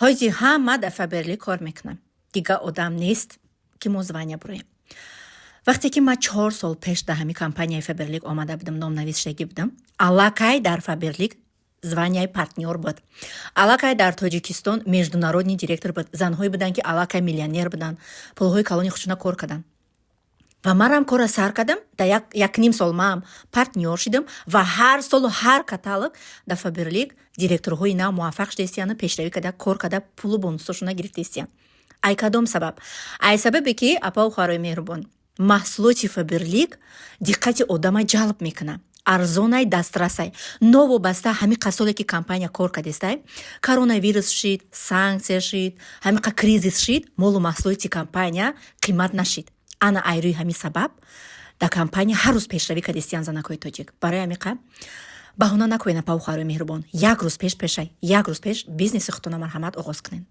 ҳоҷи ҳама дар Фаберлик кор мекунам. Дига одам нест ки мо звания бурем. вақте ки ма 4 сол пеш дар ҳамин компанияи Фаберлик омада будам, номнависшагӣ будам, аллакай дар Фаберлик званияи партнёр буд. Аллакай дар Тоҷикистон международный директор буд. Занҳое буданд ки аллакай миллионер буданд, пулҳои калони худшона кор карданд. ва марам кора сар кардам, дар як ним сол маам партнёр шидам ва ҳар солу ҳар каталог дар Фаберлик директорҳои нав муваффақ шудастиянд, пешравӣ карда, кор карда, пулу бонусашона гирифтастиянд. ай кадом сабаб? ай сабабе ки апа ухарои меҳрубон, маҳсулоти Фаберлик диққати одама ҷалб мекунад. арзонай дастрасай, новобаста ҳамиқа соле ки компания кор кардестай, коронавирус шид, санксия шид, ҳамиқа кризис шид, молу маҳсулоти компания қимат нашид. ана айрӯи ҳамин сабаб дар компания ҳар рӯз пешравӣ кардестиянд занакои тоҷик. барои ҳамиқа баҳона накунед апа ухарои меҳрубон, як рӯз пеш пешай, як рӯз пеш бизнеси худтона марҳамат оғоз кунед.